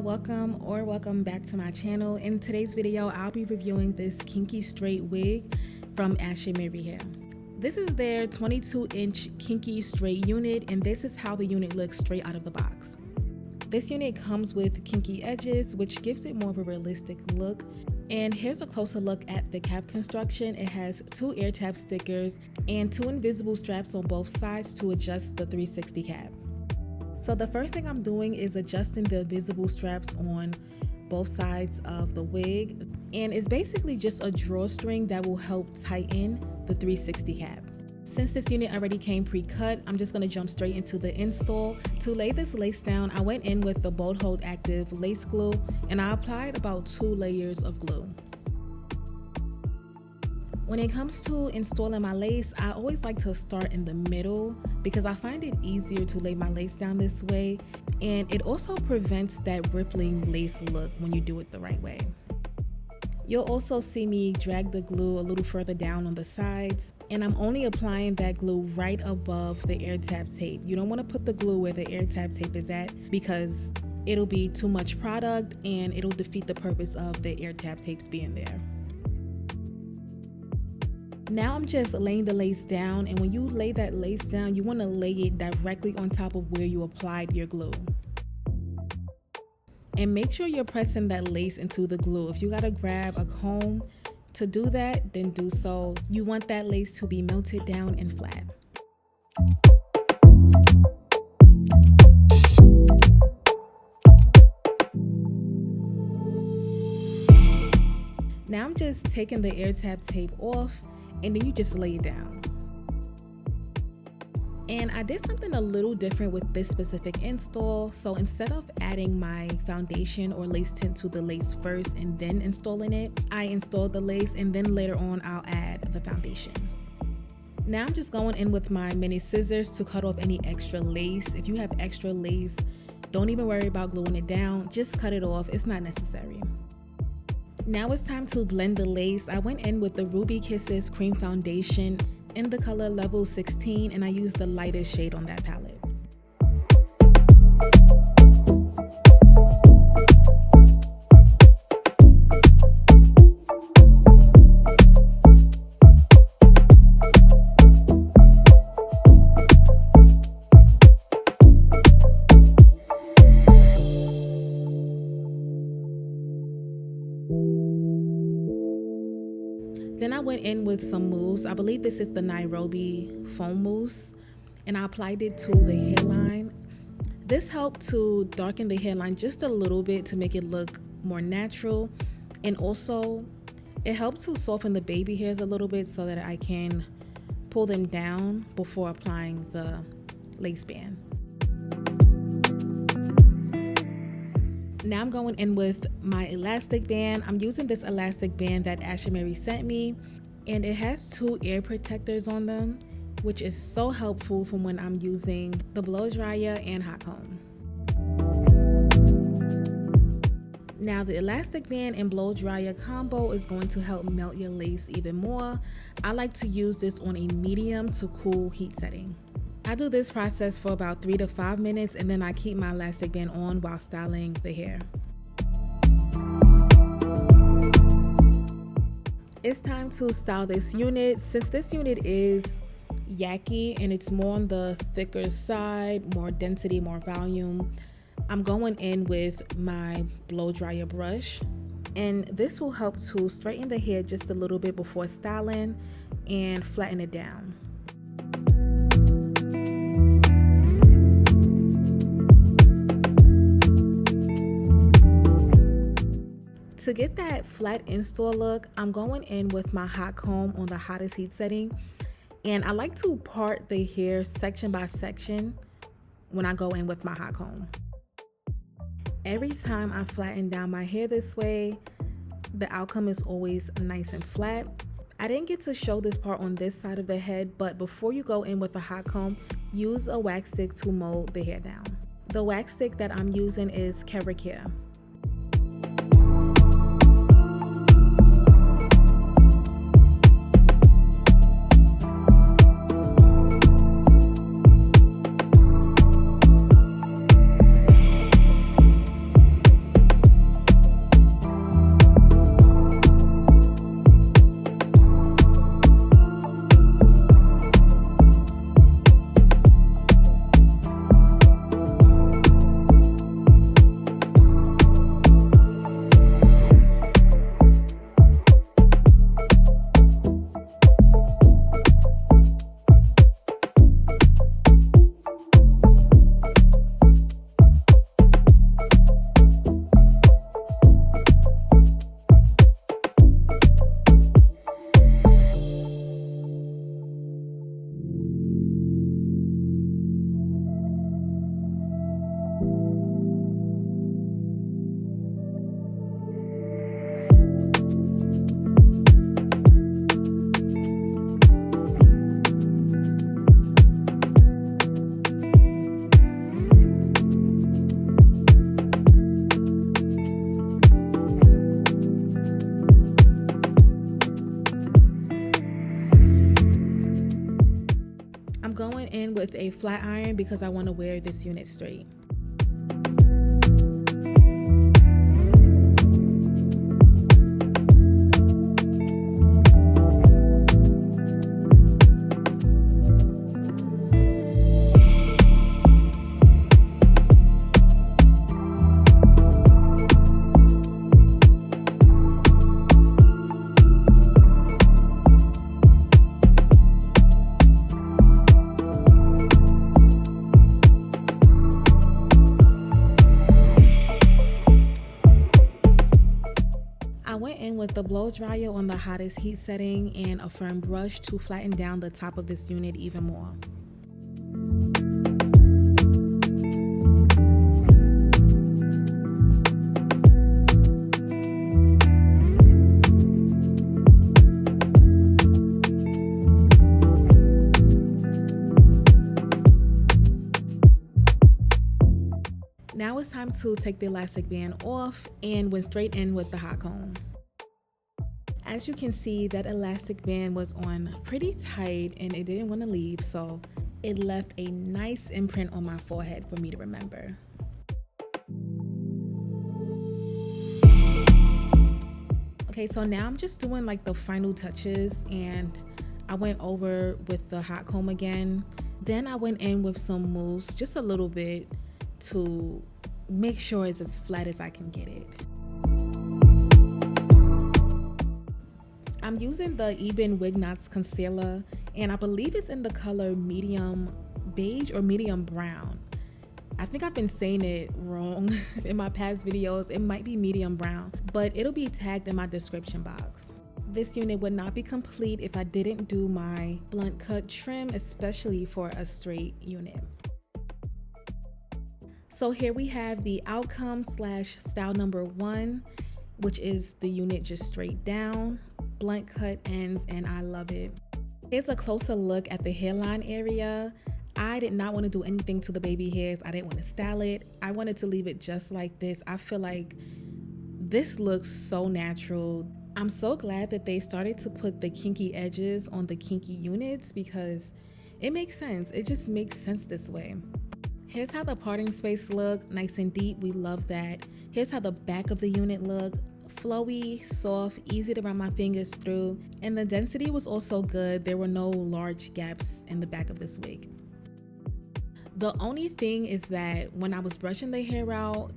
Welcome back to my channel. In today's video, I'll be reviewing this Kinky straight wig from Ashimary Hair. This is their 22-inch Kinky straight unit, and this is how the unit looks straight out of the box. This unit comes with kinky edges, which gives it more of a realistic look. And here's a closer look at the cap construction. It has 2 air tap stickers and 2 invisible straps on both sides to adjust the 360 cap. So the first thing I'm doing is adjusting the visible straps on both sides of the wig, and it's basically just a drawstring that will help tighten the 360 cap. Since this unit already came pre-cut, I'm just going to jump straight into the install. To lay this lace down, I went in with the Bold Hold Active lace glue, and I applied about 2 layers of glue. When it comes to installing my lace, I always like to start in the middle because I find it easier to lay my lace down this way, and it also prevents that rippling lace look when you do it the right way. You'll also see me drag the glue a little further down on the sides, and I'm only applying that glue right above the air tap tape. You don't want to put the glue where the air tap tape is at because it'll be too much product and it'll defeat the purpose of the air tap tapes being there. Now I'm just laying the lace down, and when you lay that lace down, you want to lay it directly on top of where you applied your glue. And make sure you're pressing that lace into the glue. If you gotta grab a comb to do that, then do so. You want that lace to be melted down and flat. Now I'm just taking the air tap tape off, and then you just lay it down. And I did something a little different with this specific install. So instead of adding my foundation or lace tint to the lace first and then installing it, I installed the lace and then later on I'll add the foundation. Now I'm just going in with my mini scissors to cut off any extra lace. If you have extra lace, don't even worry about gluing it down. Just cut it off. It's not necessary. Now it's time to blend the lace. I went in with the Ruby Kisses Cream Foundation in the color level 16, and I used the lightest shade on that palette. Then I went in with some mousse. I believe this is the Nairobi foam mousse, and I applied it to the hairline. This helped to darken the hairline just a little bit to make it look more natural, and also it helped to soften the baby hairs a little bit so that I can pull them down before applying the lace band. Now I'm going in with my elastic band. I'm using this elastic band that Ashimary sent me, and it has 2 ear protectors on them, which is so helpful for when I'm using the blow dryer and hot comb. Now the elastic band and blow dryer combo is going to help melt your lace even more. I like to use this on a medium to cool heat setting. I do this process for about 3 to 5 minutes, and then I keep my elastic band on while styling the hair. It's time to style this unit. Since this unit is yaki and it's more on the thicker side, more density, more volume, I'm going in with my blow dryer brush, and this will help to straighten the hair just a little bit before styling and flatten it down. To get that flat install look, I'm going in with my hot comb on the hottest heat setting, and I like to part the hair section by section when I go in with my hot comb. Every time I flatten down my hair this way, the outcome is always nice and flat. I didn't get to show this part on this side of the head, but before you go in with the hot comb, use a wax stick to mold the hair down. The wax stick that I'm using is Care. with a flat iron because I want to wear this unit straight. With the blow dryer on the hottest heat setting and a firm brush to flatten down the top of this unit even more. Now it's time to take the elastic band off and went straight in with the hot comb. As you can see, that elastic band was on pretty tight and it didn't want to leave, so it left a nice imprint on my forehead for me to remember. Okay, so now I'm just doing like the final touches, and I went over with the hot comb again. Then I went in with some mousse, just a little bit, to make sure it's as flat as I can get it. I'm using the Ebin Wig Knots concealer, and I believe it's in the color medium beige or medium brown. I think I've been saying it wrong in my past videos. It might be medium brown, but it'll be tagged in my description box. This unit would not be complete if I didn't do my blunt cut trim, especially for a straight unit. So here we have the outcome / style number 1, which is the unit just straight down, blunt cut ends, and I love it. Here's a closer look at the hairline area. I did not want to do anything to the baby hairs. I didn't want to style it. I wanted to leave it just like this. I feel like this looks so natural. I'm so glad that they started to put the kinky edges on the kinky units because it makes sense. It just makes sense this way. Here's how the parting space look, nice and deep. We love that. Here's how the back of the unit look. Flowy, soft, easy to run my fingers through, and the density was also good. There were no large gaps in the back of this wig. The only thing is that when I was brushing the hair out,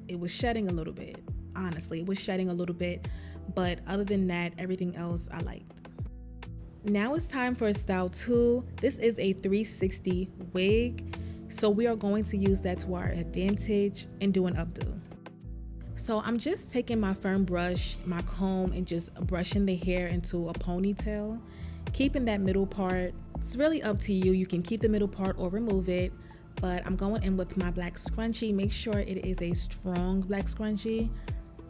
it was shedding a little bit. Honestly, it was shedding a little bit, but other than that, everything else I liked. Now it's time for style 2. This is a 360 wig, so we are going to use that to our advantage and do an updo. So I'm just taking my firm brush, my comb, and just brushing the hair into a ponytail, keeping that middle part. It's really up to you. You can keep the middle part or remove it, but I'm going in with my black scrunchie. Make sure it is a strong black scrunchie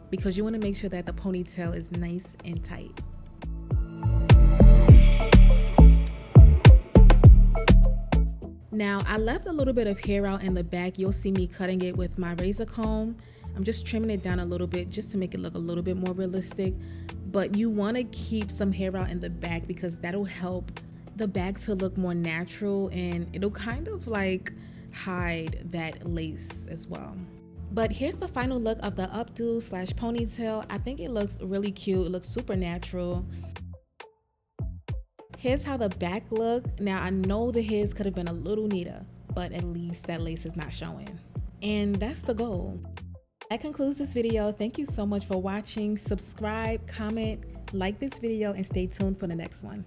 because you want to make sure that the ponytail is nice and tight. Now I left a little bit of hair out in the back. You'll see me cutting it with my razor comb. I'm just trimming it down a little bit just to make it look a little bit more realistic, but you want to keep some hair out in the back because that'll help the back to look more natural, and it'll kind of like hide that lace as well. But here's the final look of the updo / ponytail. I think it looks really cute. It looks super natural. Here's how the back look. Now I know the hairs could have been a little neater, but at least that lace is not showing. And that's the goal. That concludes this video. Thank you so much for watching. Subscribe, comment, like this video, and stay tuned for the next one.